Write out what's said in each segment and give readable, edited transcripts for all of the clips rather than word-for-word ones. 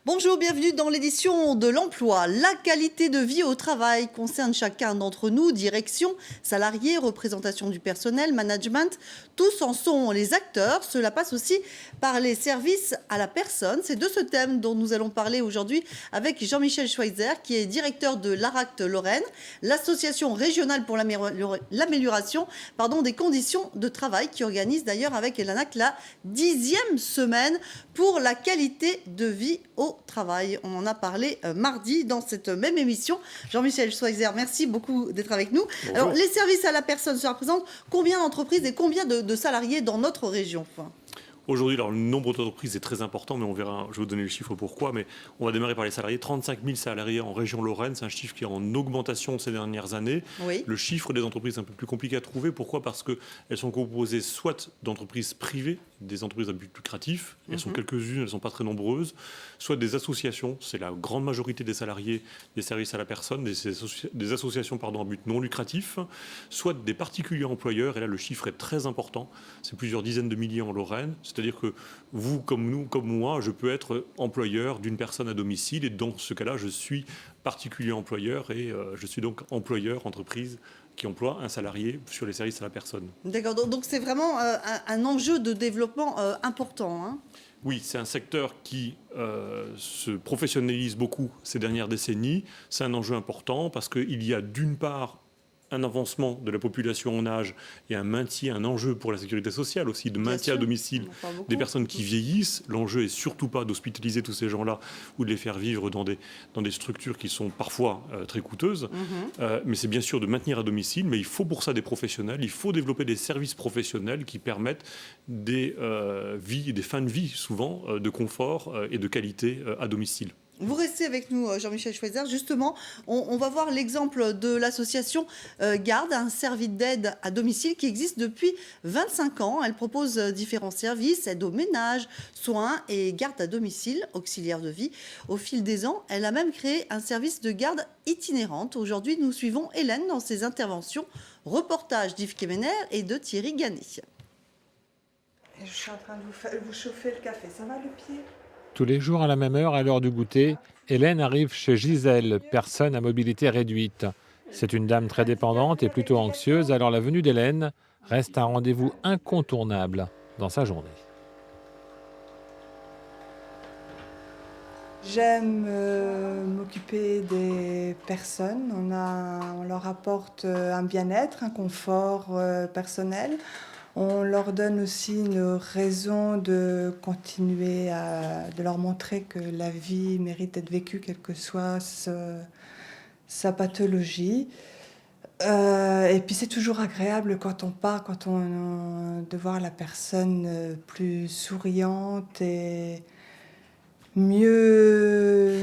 Bonjour, bienvenue dans l'édition de l'emploi. La qualité de vie au travail concerne chacun d'entre nous, direction, salariés, représentation du personnel, management. Tous en sont les acteurs. Cela passe aussi par les services à la personne. C'est de ce thème dont nous allons parler aujourd'hui avec Jean-Michel Schweitzer, qui est directeur de l'ARACT Lorraine, l'association régionale pour l'amélioration des conditions de travail, qui organise d'ailleurs avec l'ANAC la 10e semaine pour la qualité de vie au travail. On en a parlé mardi dans cette même émission. Jean-Michel Schweitzer, merci beaucoup d'être avec nous. Bonjour. Alors, les services à la personne, ça représente combien d'entreprises et combien de salariés dans notre région? Aujourd'hui, le nombre d'entreprises est très important, mais on verra, je vais vous donner les chiffres pourquoi, mais on va démarrer par les salariés. 35 000 salariés en région Lorraine, c'est un chiffre qui est en augmentation ces dernières années. Oui. Le chiffre des entreprises est un peu plus compliqué à trouver. Pourquoi? Parce qu'elles sont composées soit d'entreprises privées, des entreprises à but lucratif, elles sont quelques-unes, elles ne sont pas très nombreuses, soit des associations, c'est la grande majorité des salariés des services à la personne, des associations à but non lucratif, soit des particuliers employeurs, et là le chiffre est très important, c'est plusieurs dizaines de milliers en Lorraine. C'est-à-dire que vous, comme nous, comme moi, je peux être employeur d'une personne à domicile et dans ce cas-là, je suis particulier employeur et je suis donc employeur, entreprise qui emploie un salarié sur les services à la personne. D'accord, donc c'est vraiment un enjeu de développement important, hein. Oui, c'est un secteur qui se professionnalise beaucoup ces dernières décennies. C'est un enjeu important parce qu'il y a d'une part un avancement de la population en âge et un maintien, un enjeu pour la sécurité sociale aussi, de maintien à domicile des personnes qui vieillissent. L'enjeu est surtout pas d'hospitaliser tous ces gens-là ou de les faire vivre dans des structures qui sont parfois très coûteuses, mais c'est bien sûr de maintenir à domicile, mais il faut pour ça des professionnels, il faut développer des services professionnels qui permettent des fins de vie souvent de confort et de qualité à domicile. Vous restez avec nous, Jean-Michel Schweitzer. Justement, on va voir l'exemple de l'association Garde, un service d'aide à domicile qui existe depuis 25 ans. Elle propose différents services, aide au ménage, soins et garde à domicile, auxiliaire de vie. Au fil des ans, elle a même créé un service de garde itinérante. Aujourd'hui, nous suivons Hélène dans ses interventions. Reportage d'Yves Kemener et de Thierry Gagné. Je suis en train de vous chauffer le café. Ça va le pied ? Tous les jours à la même heure, à l'heure du goûter, Hélène arrive chez Gisèle, personne à mobilité réduite. C'est une dame très dépendante et plutôt anxieuse, alors la venue d'Hélène reste un rendez-vous incontournable dans sa journée. J'aime m'occuper des personnes. On leur apporte un bien-être, un confort personnel. On leur donne aussi une raison de continuer de leur montrer que la vie mérite d'être vécue, quelle que soit sa pathologie. Et puis c'est toujours agréable quand on part, de voir la personne plus souriante et mieux,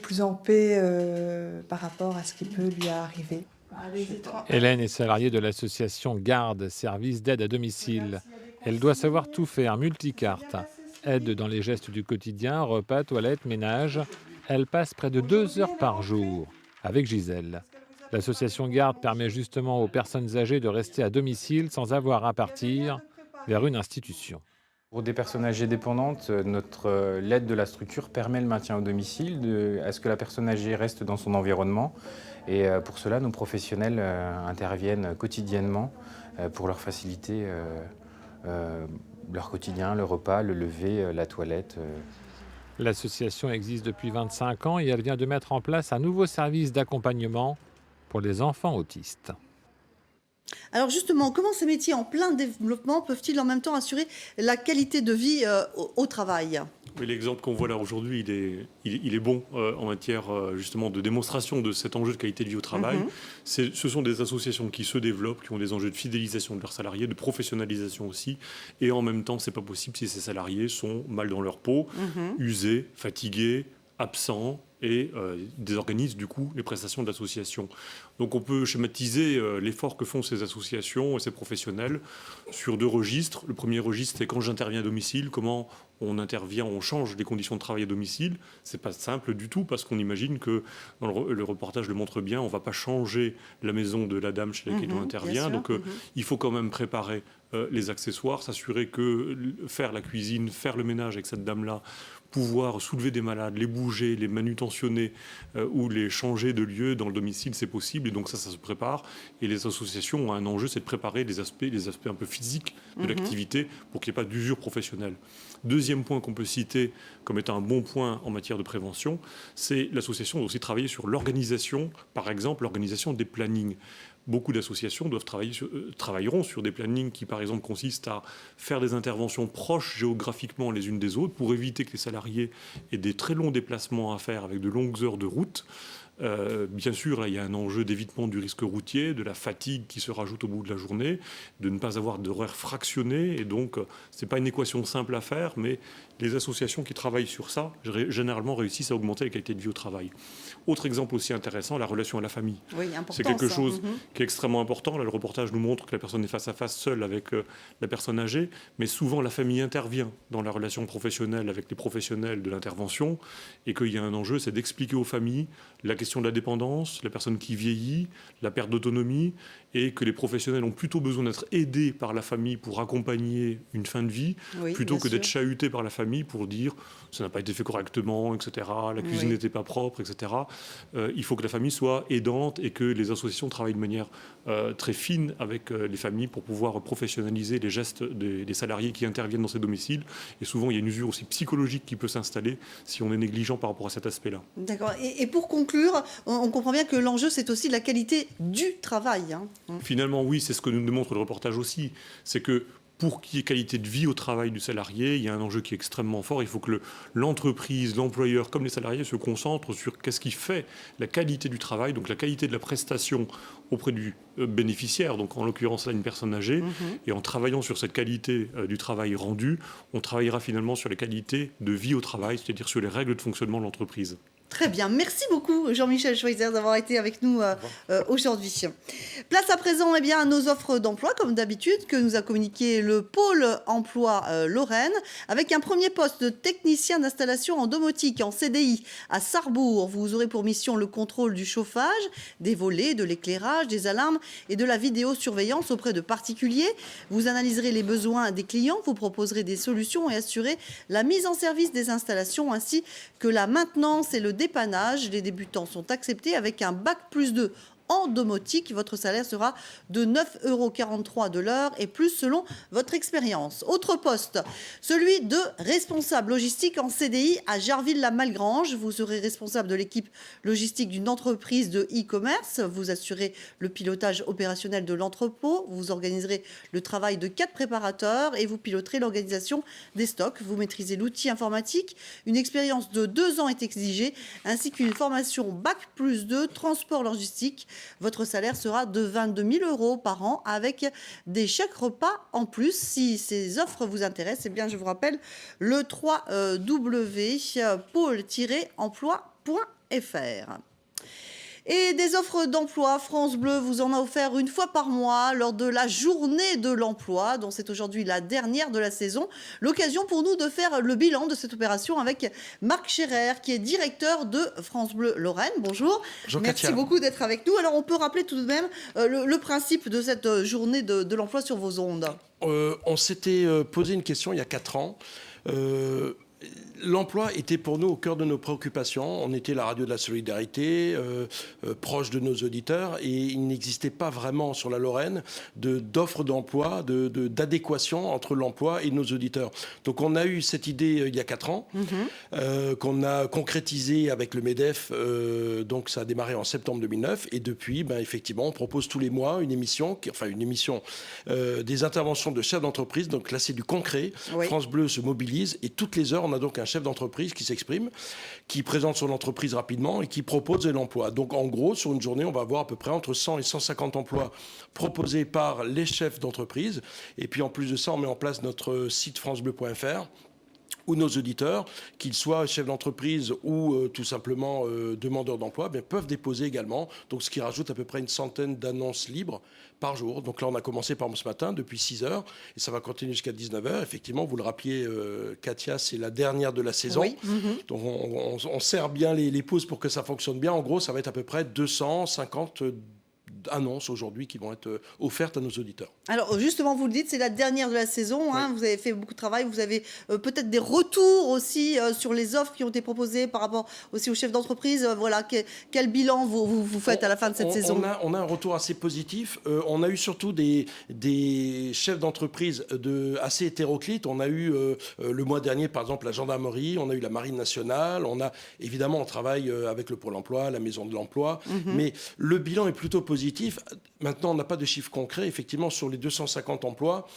plus en paix par rapport à ce qui peut lui arriver. Hélène est salariée de l'association Garde, service d'aide à domicile. Elle doit savoir tout faire, multicarte. Aide dans les gestes du quotidien, repas, toilettes, ménage. Elle passe près de 2 heures par jour avec Gisèle. L'association Garde permet justement aux personnes âgées de rester à domicile sans avoir à partir vers une institution. Pour des personnes âgées dépendantes, l'aide de la structure permet le maintien au domicile, à ce que la personne âgée reste dans son environnement. Et pour cela, nos professionnels interviennent quotidiennement pour leur faciliter leur quotidien, le repas, le lever, la toilette. L'association existe depuis 25 ans et elle vient de mettre en place un nouveau service d'accompagnement pour les enfants autistes. Alors justement, comment ces métiers en plein développement peuvent-ils en même temps assurer la qualité de vie au travail ? Oui, l'exemple qu'on voit là aujourd'hui, il est bon en matière justement de démonstration de cet enjeu de qualité de vie au travail. Ce sont des associations qui se développent, qui ont des enjeux de fidélisation de leurs salariés, de professionnalisation aussi. Et en même temps, c'est pas possible si ces salariés sont mal dans leur peau, usés, fatigués, absents et désorganisent du coup les prestations de l'association. Donc on peut schématiser l'effort que font ces associations et ces professionnels sur 2 registres. Le premier registre, c'est quand j'interviens à domicile, comment on intervient, on change les conditions de travail à domicile. C'est pas simple du tout parce qu'on imagine que, dans le reportage le montre bien, on va pas changer la maison de la dame chez laquelle on intervient. Donc il faut quand même préparer les accessoires, s'assurer que faire la cuisine, faire le ménage avec cette dame-là, pouvoir soulever des malades, les bouger, les manutentionner ou les changer de lieu dans le domicile, c'est possible. Et donc ça se prépare. Et les associations ont un enjeu, c'est de préparer les aspects un peu physiques de l'activité pour qu'il n'y ait pas d'usure professionnelle. Deuxième point qu'on peut citer comme étant un bon point en matière de prévention, c'est l'association doit aussi travailler sur l'organisation, par exemple l'organisation des plannings. Beaucoup d'associations travailleront sur des plannings qui, par exemple, consistent à faire des interventions proches géographiquement les unes des autres pour éviter que les salariés aient des très longs déplacements à faire avec de longues heures de route. Bien sûr, là, il y a un enjeu d'évitement du risque routier, de la fatigue qui se rajoute au bout de la journée, de ne pas avoir d'horaires fractionnés. Et donc, ce n'est pas une équation simple à faire, mais les associations qui travaillent sur ça, généralement, réussissent à augmenter la qualité de vie au travail. Autre exemple aussi intéressant, la relation à la famille. Oui, c'est quelque chose qui est extrêmement important. Là, le reportage nous montre que la personne est face à face seule avec la personne âgée, mais souvent la famille intervient dans la relation professionnelle avec les professionnels de l'intervention, et qu'il y a un enjeu, c'est d'expliquer aux familles la question de la dépendance, la personne qui vieillit, la perte d'autonomie, et que les professionnels ont plutôt besoin d'être aidés par la famille pour accompagner une fin de vie, plutôt que d'être chahutés par la famille pour dire ça n'a pas été fait correctement, etc., la cuisine n'était pas propre, etc. Il faut que la famille soit aidante et que les associations travaillent de manière très fine avec les familles pour pouvoir professionnaliser les gestes des salariés qui interviennent dans ces domiciles. Et souvent, il y a une usure aussi psychologique qui peut s'installer si on est négligent par rapport à cet aspect-là. D'accord. Et pour conclure, on comprend bien que l'enjeu, c'est aussi la qualité du travail. Hein. Finalement, oui, c'est ce que nous démontre le reportage aussi. C'est que pour qu'il y ait qualité de vie au travail du salarié, il y a un enjeu qui est extrêmement fort. Il faut que l'entreprise, l'employeur, comme les salariés, se concentrent sur qu'est-ce qui fait la qualité du travail, donc la qualité de la prestation auprès du bénéficiaire, donc en l'occurrence là une personne âgée. Et en travaillant sur cette qualité du travail rendu, on travaillera finalement sur les qualités de vie au travail, c'est-à-dire sur les règles de fonctionnement de l'entreprise. Très bien. Merci beaucoup, Jean-Michel Schweizer, d'avoir été avec nous aujourd'hui. Place à présent à nos offres d'emploi, comme d'habitude, que nous a communiqué le pôle emploi Lorraine, avec un premier poste de technicien d'installation en domotique en CDI à Sarrebourg. Vous aurez pour mission le contrôle du chauffage, des volets, de l'éclairage, des alarmes et de la vidéosurveillance auprès de particuliers. Vous analyserez les besoins des clients, vous proposerez des solutions et assurez la mise en service des installations ainsi que la maintenance et le dépannage. Les débutants sont acceptés avec un bac+2 en domotique. Votre salaire sera de 9,43 € de l'heure et plus selon votre expérience. Autre poste, celui de responsable logistique en CDI à Jarville-la-Malgrange. Vous serez responsable de l'équipe logistique d'une entreprise de e-commerce. Vous assurez le pilotage opérationnel de l'entrepôt. Vous organiserez le travail de 4 préparateurs et vous piloterez l'organisation des stocks. Vous maîtrisez l'outil informatique. Une expérience de 2 ans est exigée ainsi qu'une formation bac+2 transport logistique. Votre salaire sera de 22 000 € par an avec des chèques repas en plus. Si ces offres vous intéressent, je vous rappelle le www.pôle-emploi.fr. Et des offres d'emploi, France Bleu vous en a offert une fois par mois lors de la journée de l'emploi, dont c'est aujourd'hui la dernière de la saison. L'occasion pour nous de faire le bilan de cette opération avec Marc Scherer, qui est directeur de France Bleu Lorraine. Bonjour. Bonjour Merci Katia. beaucoup d'être avec nous. Alors, on peut rappeler tout de même le principe de cette journée de l'emploi sur vos ondes. On s'était posé une question il y a 4 ans. L'emploi était pour nous au cœur de nos préoccupations. On était la radio de la solidarité, proche de nos auditeurs, et il n'existait pas vraiment sur la Lorraine d'offres d'emploi, d'adéquation entre l'emploi et nos auditeurs. Donc on a eu cette idée il y a 4 ans, qu'on a concrétisée avec le MEDEF, donc ça a démarré en septembre 2009, et depuis, effectivement, on propose tous les mois une émission, des interventions de chefs d'entreprise, donc là c'est du concret. Oui. France Bleu se mobilise, et toutes les heures, on a donc un chef d'entreprise qui s'exprime, qui présente son entreprise rapidement et qui propose de l'emploi. Donc en gros, sur une journée, on va avoir à peu près entre 100 et 150 emplois proposés par les chefs d'entreprise. Et puis en plus de ça, on met en place notre site francebleu.fr où nos auditeurs, qu'ils soient chefs d'entreprise ou tout simplement demandeurs d'emploi, peuvent déposer également. Donc, ce qui rajoute à peu près une centaine d'annonces libres par jour. Donc là, on a commencé par ce matin, depuis 6 heures, et ça va continuer jusqu'à 19 heures. Effectivement, vous le rappeliez, Katia, c'est la dernière de la saison. Oui. Donc, on serre bien les pouces pour que ça fonctionne bien. En gros, ça va être à peu près 250 annonces aujourd'hui qui vont être offertes à nos auditeurs. Alors justement, vous le dites, c'est la dernière de la saison. Hein, oui. Vous avez fait beaucoup de travail. Vous avez peut-être des retours aussi sur les offres qui ont été proposées par rapport aussi aux chefs d'entreprise. Voilà, quel bilan vous faites à la fin de cette saison? On a un retour assez positif. On a eu surtout des chefs d'entreprise assez hétéroclites. On a eu le mois dernier, par exemple, la gendarmerie. On a eu la marine nationale. Évidemment, on travaille avec le Pôle emploi, la maison de l'emploi. Mais le bilan est plutôt positif. Maintenant, on n'a pas de chiffres concrets. Effectivement, sur les 250 emplois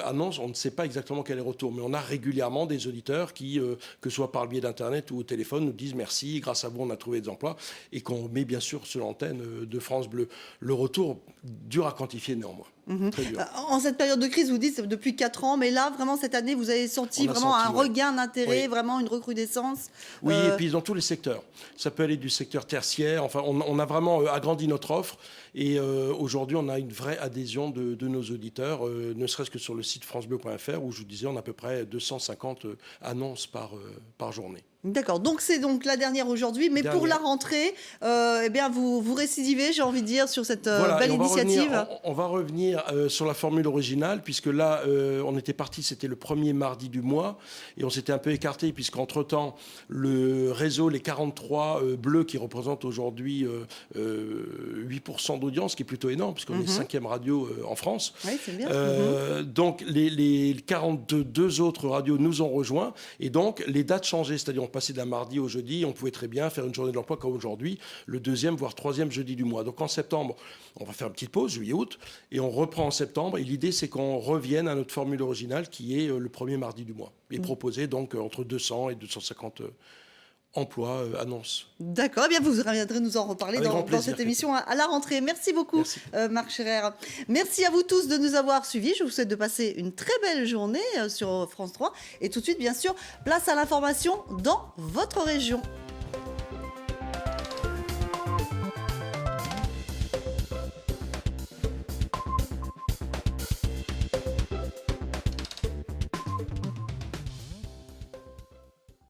annonces, on ne sait pas exactement quel est le retour. Mais on a régulièrement des auditeurs qui, que ce soit par le biais d'Internet ou au téléphone, nous disent merci, grâce à vous, on a trouvé des emplois. Et qu'on met bien sûr sur l'antenne de France Bleu. Le retour, dur à quantifier néanmoins. Très dur. En cette période de crise, vous dites depuis 4 ans, mais là, vraiment, cette année, vous avez senti vraiment un regain d'intérêt, vraiment une recrudescence. Oui, et puis dans tous les secteurs. Ça peut aller du secteur tertiaire. Enfin, on a vraiment agrandi notre offre. Et aujourd'hui, on a une vraie adhésion de nos auditeurs, ne serait-ce que sur le site francebleu.fr, où je vous disais, on a à peu près 250 annonces par journée. D'accord, donc c'est donc la dernière aujourd'hui, mais pour la rentrée, eh bien vous récidivez, j'ai envie de dire, sur cette belle initiative. On va revenir sur la formule originale, puisque là, on était parti, c'était le premier mardi du mois, et on s'était un peu écarté, puisqu'entre-temps, le réseau, les 43 bleus qui représentent aujourd'hui 8% d'audience, qui est plutôt énorme, puisqu'on est 5e radio en France. Oui, c'est bien. Donc les 42 autres radios nous ont rejoints, et donc les dates changeaient, c'est-à-dire on passait d'un mardi au jeudi, on pouvait très bien faire une journée de l'emploi comme aujourd'hui, le 2e voire 3e jeudi du mois. Donc en septembre, on va faire une petite pause, juillet-août, et on reprend en septembre. Et l'idée, c'est qu'on revienne à notre formule originale qui est le premier mardi du mois, et proposer donc entre 200 et 250 emplois, annonces. D'accord, eh bien vous reviendrez nous en reparler dans cette émission à la rentrée. Merci beaucoup, Marc Scherer. Merci à vous tous de nous avoir suivis. Je vous souhaite de passer une très belle journée sur France 3. Et tout de suite, bien sûr, place à l'information dans votre région.